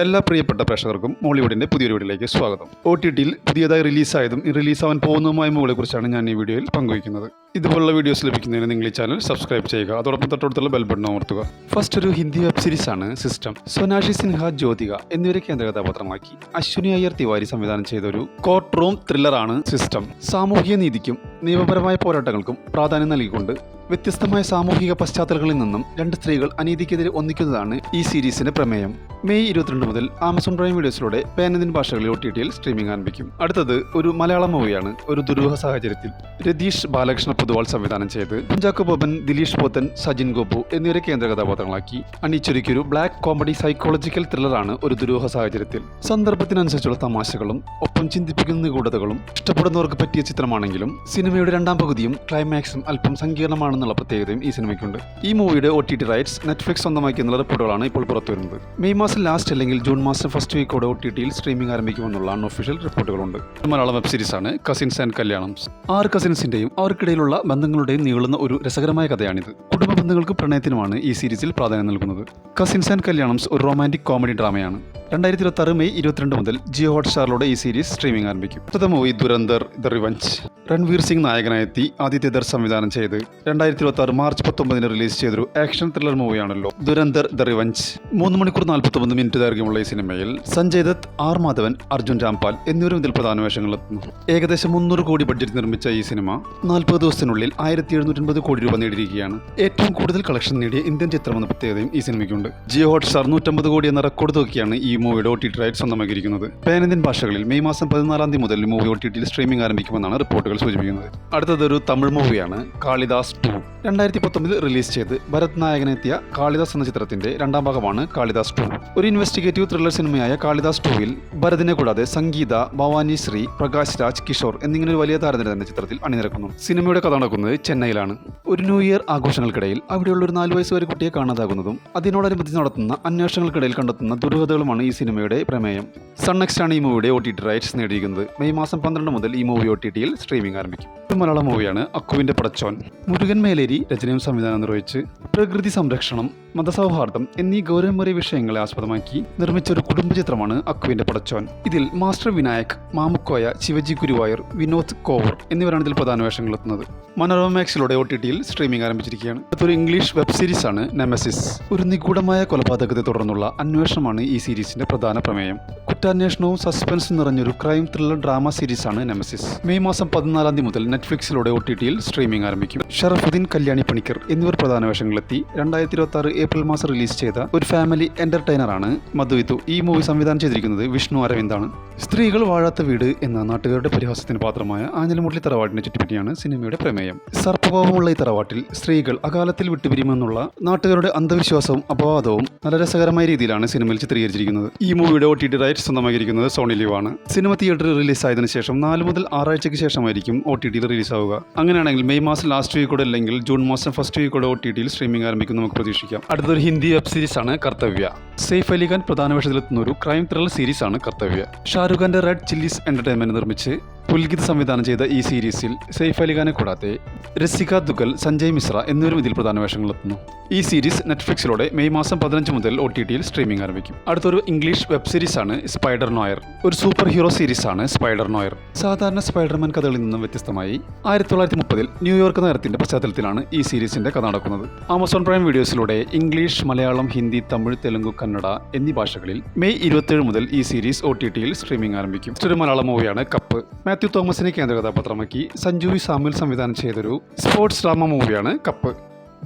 എല്ലാ പ്രിയപ്പെട്ട പ്രേക്ഷകർക്കും മോളിവുഡിൻ്റെ പുതിയൊരു വീഡിയോയിലേക്ക് സ്വാഗതം. OTTയിൽ പുതിയതായി റിലീസായതും റിലീസാവാൻ പോകുന്നതുമായ മൂവികളെക്കുറിച്ചാണ് ഞാൻ ഈ വീഡിയോയിൽ പങ്കുവയ്ക്കുന്നത്. ഇതുപോലുള്ള വീഡിയോസ് ലഭിക്കുന്നതിന് നിങ്ങൾ ഈ ചാനൽ സബ്സ്ക്രൈബ് ചെയ്യുക, അതോടൊപ്പം തൊട്ടടുത്തുള്ള ബെൽ ബട്ടൺ അമർത്തുക. ഫസ്റ്റ് ഒരു ഹിന്ദി വെബ് സീരീസാണ് സിസ്റ്റം. സോനാക്ഷി സിൻഹ, ജ്യോതിക എന്നിവരെ കേന്ദ്ര കഥാപാത്രമാക്കി അശ്വിനി അയ്യർ തിവാരി സംവിധാനം ചെയ്ത ഒരു കോർട്ട് റൂം ത്രില്ലറാണ് സിസ്റ്റം. സാമൂഹിക നീതിക്കും നിയമപരമായ പോരാട്ടങ്ങൾക്കും പ്രാധാന്യം നൽകിക്കൊണ്ട് വ്യത്യസ്തമായ സാമൂഹിക പശ്ചാത്തലങ്ങളിൽ നിന്നും രണ്ട് സ്ത്രീകൾ അനീതിക്കെതിരെ ഒന്നിക്കുന്നതാണ് ഈ സീരീസിന്റെ പ്രമേയം. മെയ് 22 മുതൽ ആമസോൺ പ്രൈം വീഡിയോസിലൂടെ പാൻ-ഇന്ത്യൻ ഭാഷകളിൽ OTTയിൽ സ്ട്രീമിംഗ് ആരംഭിക്കും. അടുത്തത് ഒരു മലയാളം മൂവിയാണ്. ഒരു ദുരൂഹ സാഹചര്യത്തിൽ രതീഷ് ബാലകൃഷ്ണ പൊതുവാൾ സംവിധാനം ചെയ്ത് കുഞ്ചാക്കോ ബോബൻ, ദിലീഷ് പോത്തൻ, സജിൻ ഗോപു എന്നിവരെ കേന്ദ്ര കഥാപാത്രങ്ങളാക്കി അണിയിച്ചൊരുക്കിയൊരു ബ്ലാക്ക് കോമഡി സൈക്കോളജിക്കൽ ത്രില്ലറാണ് ഒരു ദുരൂഹ സാഹചര്യത്തിൽ. സന്ദർഭത്തിനനുസരിച്ചുള്ള തമാശകളും ഒപ്പം ചിന്തിപ്പിക്കുന്ന നിഗൂഢതകളും ഇഷ്ടപ്പെടുന്നവർക്ക് പറ്റിയ ചിത്രമാണെങ്കിലും സിനിമയുടെ രണ്ടാം പകുതിയും ക്ലൈമാക്സും അല്പം സങ്കീർണമാണെന്നുള്ള പ്രത്യേകതയും ഈ സിനിമയ്ക്കുണ്ട്. ഈ മൂവിയുടെ OTT റൈറ്റ്സ് നെറ്റ്ഫ്ലിക്സ് സ്വന്തമാക്കിയെന്നുള്ള റിപ്പോർട്ടുകളാണ് ഇപ്പോൾ പുറത്തുവരുന്നത്. മെയ് മാസം ലാസ്റ്റ് അല്ലെങ്കിൽ ജൂൺ മാസം ഫസ്റ്റ് വീക്കോടെ OTTയിൽ സ്ട്രീമിംഗ് ആരംഭിക്കുമെന്നുള്ള അൺഒഫീഷ്യൽ റിപ്പോർട്ടുകളുണ്ട്. മലയാളം വെബ് സീരീസാണ് കസിൻസ് ആൻഡ് കല്യാണംസ്. 6 കസിൻസിന്റെയും അവർക്കിടയിലുള്ള ബന്ധങ്ങളുടെയും നീളുന്ന ഒരു രസകരമായ കഥയാണിത്. കുടുംബ ബന്ധങ്ങൾക്ക് പ്രണയത്തിനുമാണ് ഈ സീരീസിൽ പ്രാധാന്യം നൽകുന്നത്. കസിൻസ് ആൻഡ് കല്യാണംസ് ഒരു റൊമാൻറ്റിക് കോമഡി ഡ്രാമയാണ്. 2026 മെയ് 22 മുതൽ ജിയോ ഹോട്ട്സ്റ്റാറിലൂടെ ഈ സീരീസ് സ്ട്രീമിംഗ് ആരംഭിക്കും. അടുത്ത movie Dhurandhar the revenge. Ranveer Singh നായകനായെത്തി ആദിത്യ ദർ സംവിധാനം ചെയ്ത് 2026 മാർച്ച് 19 റിലീസ് ചെയ്തൊരു ആക്ഷൻ ത്രില്ലർ മൂവിയാണല്ലോ ദുരന്തർ ദ റിവഞ്ച്. 3 മണിക്കൂർ 49 മിനിറ്റ് ദൈർഘ്യമുള്ള ഈ സിനിമയിൽ സഞ്ജയ് ദത്ത്, ആർ മാധവൻ, അർജുൻ രാംപാൽ എന്നിവരും ഇതിൽ പ്രധാന വേഷങ്ങളെത്തുന്നു. ഏകദേശം 300 കോടി ബഡ്ജറ്റ് നിർമ്മിച്ച ഈ സിനിമ 40 ദിവസത്തിനുള്ളിൽ 1750 കോടി രൂപ നേടിയിരിക്കുകയാണ്. ഏറ്റവും കൂടുതൽ കളക്ഷൻ നേടിയ ഇന്ത്യൻ ചിത്രമെന്ന പ്രത്യേകതയും ഈ സിനിമയ്ക്കുണ്ട്. ജിയോ ഹോട്ട്സ്റ്റാർ 150 കോടി എന്ന റെക്കോർഡ് തൂക്കിയാണ് ഈ മൂവിയുടെ OTT റൈറ്റ് സ്വന്തമാക്കിയിരിക്കുന്നത്. പാൻ-ഇന്ത്യൻ ഭാഷകളിൽ മെയ് മാസം 14 മുതൽ മൂവി OTTയിൽ സ്ട്രീമിംഗ് ആരംഭിക്കുമെന്നാണ് റിപ്പോർട്ടുകൾ സൂചിപ്പിക്കുന്നത്. അടുത്തതൊരു തമിഴ് മൂവിയാണ് കാളിദാസ് 2. 2019 റിലീസ് ചെയ്ത് ഭരത് നായകനെത്തിയ കാളിദാസ് എന്ന ചിത്രത്തിന്റെ രണ്ടാം ഭാഗമാണ് കാളിദാസ് 2. ഒരു ഇൻവെസ്റ്റിഗേറ്റീവ് ത്രില്ലർ സിനിമയായ കാളിദാസ് 2-ൽ ഭരതിനെ കൂടാതെ സംഗീത, ഭവാനി ശ്രീ, പ്രകാശ് രാജ്, കിഷോർ എന്നിങ്ങനെ ഒരു വലിയ താരനിര തന്നെ ചിത്രത്തിൽ അണിനിരക്കുന്നു. സിനിമയുടെ കഥ നടക്കുന്നത് ചെന്നൈയിലാണ്. ഒരു ന്യൂ ഇയർ ആഘോഷങ്ങൾക്കിടയിൽ അവിടെയുള്ള ഒരു 4 വയസ്സുവരെ കുട്ടിയെ കാണാതാകുന്നതും അതിനോടനുബന്ധിച്ച് നടത്തുന്ന അന്വേഷണങ്ങൾക്കിടയിൽ കണ്ടെത്തുന്ന ദുരൂഹതകളുമാണ് ഈ സിനിമയുടെ പ്രമേയം. സൺനെക്സ്റ്റ് ആണ് ഈ മൂവിയുടെ OTT റൈറ്റ്സ് നേടിയിരിക്കുന്നത്. മെയ് മാസം 12 മുതൽ ഈ മൂവി OTTയിൽ സ്ട്രീമിംഗ് ആരംഭിക്കും. ഒരു മലയാളം മൂവിയാണ് അക്കുവിന്റെ പടച്ചോൻ. മുരുകൻ മേലേരി രചനയും സംവിധാനം നിർവഹിച്ച് പ്രകൃതി സംരക്ഷണം, മതസൗഹാർദ്ദം എന്നീ ഗൗരവമേറിയ വിഷയങ്ങളെ ആസ്പദമാക്കി നിർമ്മിച്ച ഒരു കുടുംബ ചിത്രമാണ് അക്കുവിന്റെ പടച്ചോൻ. ഇതിൽ മാസ്റ്റർ വിനായക്, മാമുക്കോയ, ശിവജി ഗുരുവായൂർ, വിനോദ് കോവർ എന്നിവരാണ് ഇതിൽ പ്രധാന വേഷങ്ങളെത്തുന്നത്. മനോരമ മാക്സിലൂടെ OTTയിൽ സ്ട്രീമിംഗ് ആരംഭിച്ചിരിക്കുകയാണ്. അടുത്തൊരു ഇംഗ്ലീഷ് വെബ് സീരീസാണ് നെമസിസ്. ഒരു നിഗൂഢമായ കൊലപാതകത്തെ തുടർന്നുള്ള അന്വേഷണമാണ് ഈ സീരീസിന്റെ പ്രധാന പ്രമേയം. കുറ്റാന്വേഷണവും സസ്പെൻസും നിറഞ്ഞൊരു ക്രൈം ത്രില്ലർ ഡ്രാമ സീരീസാണ് നെമസിസ്. മെയ് മാസം 14 മുതൽ നെറ്റ്ഫ്ലിക്സിലൂടെ OTTയിൽ സ്ട്രീമിംഗ് ആരംഭിക്കും. ഷറഫുദ്ദീൻ, കല്യാണി പണിക്കർ എന്നിവർ പ്രധാന വേഷങ്ങളെത്തി 2026 ഏപ്രിൽ മാസം റിലീസ് ചെയ്ത ഒരു ഫാമിലി എന്റർടൈനറാണ് മധുവിതു. ഈ മൂവി സംവിധാനം ചെയ്തിരിക്കുന്നത് വിഷ്ണു അരവിന്ദാണ്. സ്ത്രീകൾ വാഴാത്ത വീട് എന്ന നാട്ടുകാരുടെ പരിഹാസത്തിന് പാത്രമായ ആഞ്ഞിലിമുട്ടി തറവാട്ടിനെ ചുറ്റിപ്പറ്റിയാണ് സിനിമയുടെ പ്രമേയം. സർപ്പകോപമുള്ള ഈ തറവാട്ടിൽ സ്ത്രീകൾ അകാലത്തിൽ വിട്ടുപിരിയുമെന്നുള്ള നാട്ടുകാരുടെ അന്ധവിശ്വാസവും അപവാദവും നല്ല രസകരമായ രീതിയിലാണ് സിനിമയിൽ ചിത്രീകരിച്ചിരിക്കുന്നത്. ഈ മൂവിയുടെ OTT റൈറ്റ്സ് സ്വന്തമാക്കിയിരിക്കുന്നത് സോണി ലീവ് ആണ്. സിനിമ തിയേറ്ററിൽ റിലീസായതിനു ശേഷം 4 മുതൽ 6 ആഴ്ചയ്ക്ക് ശേഷമായിരിക്കും OTTയിൽ റിലീസാവുക. അങ്ങനെയാണെങ്കിൽ മെയ് മാസം ലാസ്റ്റ് വീക്കോടെ അല്ലെങ്കിൽ ജൂൺ മാസം ഫസ്റ്റ് വീക്കോടെ OTTയിൽ സ്ട്രീമിംഗ് ആരംഭിക്കും നമുക്ക് പ്രതീക്ഷിക്കാം. അടുത്തൊരു ഹിന്ദി വെബ് സീരീസാണ് കർത്തവ്യ. സെയ്ഫ് അലി ഖാൻ പ്രധാന വേഷത്തിലെത്തുന്ന ഒരു ക്രൈം ത്രില്ലർ സീരീസാണ് കർത്തവ്യ. ഷാരൂഖ് ഖാന്റെ റെഡ് ചില്ലീസ് എന്റർടൈൻമെന്റ് നിർമ്മിച്ച് പുൽകിത് സംവിധാനം ചെയ്ത ഈ സീരീസിൽ സെയ്ഫ് അലി ഖാനെ കൂടാതെ രസിക ദുഗൽ, സഞ്ജയ് മിശ്ര എന്നിവരും ഇതിൽ പ്രധാന വേഷങ്ങളെത്തുന്നു. ഈ സീരീസ് നെറ്റ്ഫ്ലിക്സിലൂടെ മെയ് മാസം 15 മുതൽ OTTയിൽ സ്ട്രീമിംഗ് ആരംഭിക്കും. അടുത്തൊരു ഇംഗ്ലീഷ് വെബ് സീരീസാണ് സ്പൈഡർ നോയർ. ഒരു സൂപ്പർ ഹീറോ സീരീസാണ് സ്പൈഡർ നോയർ. സാധാരണ സ്പൈഡർമാൻ കഥകളിൽ നിന്നും വ്യത്യസ്തമായി 1930 ന്യൂയോർക്ക് നഗരത്തിന്റെ പശ്ചാത്തലത്തിലാണ് ഈ സീരീസിന്റെ കഥ നടക്കുന്നത്. ആമസോൺ പ്രൈം വീഡിയോസിലൂടെ ഇംഗ്ലീഷ്, മലയാളം, ഹിന്ദി, തമിഴ്, തെലുങ്ക്, കന്നഡ എന്നീ ഭാഷകളിൽ മെയ് 27 മുതൽ ഈ സീരീസ് OTTയിൽ സ്ട്രീമിംഗ് ആരംഭിക്കും. ഒരു മലയാളം മൂവിയാണ് കപ്പ്. മാത്യു തോമസിനെ കേന്ദ്ര കഥാപാത്രമാക്കി സഞ്ജു വി സാമുൽ സംവിധാനം ചെയ്തൊരു സ്പോർട്സ് ഡ്രാമ മൂവിയാണ് കപ്പ്.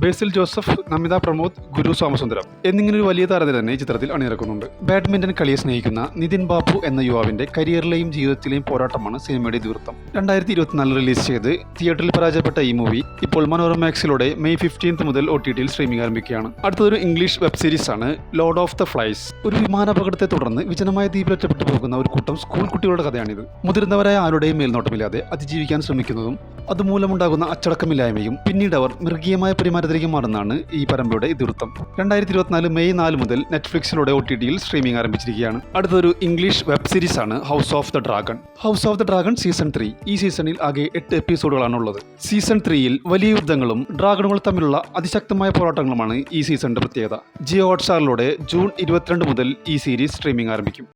ബേസിൽ ജോസഫ്, നമിത പ്രമോദ്, ഗുരു സോമസുന്ദരം എന്നിങ്ങനെ ഒരു വലിയ താരത്തെ തന്നെ ഈ ചിത്രത്തിൽ അണിനിരക്കുന്നുണ്ട്. ബാഡ്മിന്റൺ കളിയെ സ്നേഹിക്കുന്ന നിതിൻ ബാബു എന്ന യുവാവിന്റെ കരിയറിലെയും ജീവിതത്തിലെയും പോരാട്ടമാണ് സിനിമയുടെ ഇതിവൃത്തം. 2024 റിലീസ് ചെയ്ത് തിയേറ്ററിൽ പരാജയപ്പെട്ട ഈ മൂവി ഇപ്പോൾ മനോരമ മാക്സിലൂടെ മെയ് 15 മുതൽ OTTയിൽ സ്ട്രീമിംഗ് ആരംഭിക്കുകയാണ്. അടുത്തൊരു ഇംഗ്ലീഷ് വെബ് സീരീസാണ് ലോർഡ് ഓഫ് ദ ഫ്ലൈസ്. ഒരു വിമാനാപകടത്തെ തുടർന്ന് വിജനമായ ദ്വീപിൽ ഒറ്റപ്പെട്ടു പോകുന്ന ഒരു കൂട്ടം സ്കൂൾ കുട്ടികളുടെ കഥയാണിത്. മുതിർന്നവരായ ആരുടെയും മേൽനോട്ടമില്ലാതെ അതിജീവിക്കാൻ ശ്രമിക്കുന്നതും അതുമൂലമുണ്ടാകുന്ന അച്ചടക്കമില്ലായ്മയും പിന്നീട് അവർ മൃഗീയമായ പെരുമാറ്റം രാജകുമാരത്തിലേക്ക് മാറുന്നതാണ് ഈ പരമ്പരയുടെ ഇതിവൃത്തം. 2024 മെയ് 4 മുതൽ നെറ്റ്ഫ്ലിക്സിലൂടെ OTT സ്ട്രീമിംഗ് ആരംഭിച്ചിരിക്കുകയാണ്. അടുത്തൊരു ഇംഗ്ലീഷ് വെബ് സീരീസ് ആണ് House of the Dragon. House of the Dragon season 3. ഈ സീസണിൽ ആകെ 8 എപ്പിസോഡുകളാണ് ഉള്ളത്. സീസൺ 3ൽ വലിയ യുദ്ധങ്ങളും ഡ്രാഗണുകൾ തമ്മിലുള്ള അതിശക്തമായ പോരാട്ടങ്ങളുമാണ് ഈ സീസണിന്റെ പ്രത്യേകത. ജിയോ ഹോട്ട്സ്റ്റാറിലൂടെ ജൂൺ 22 മുതൽ ഈ സീരീസ് സ്ട്രീമിംഗ് ആരംഭിക്കും.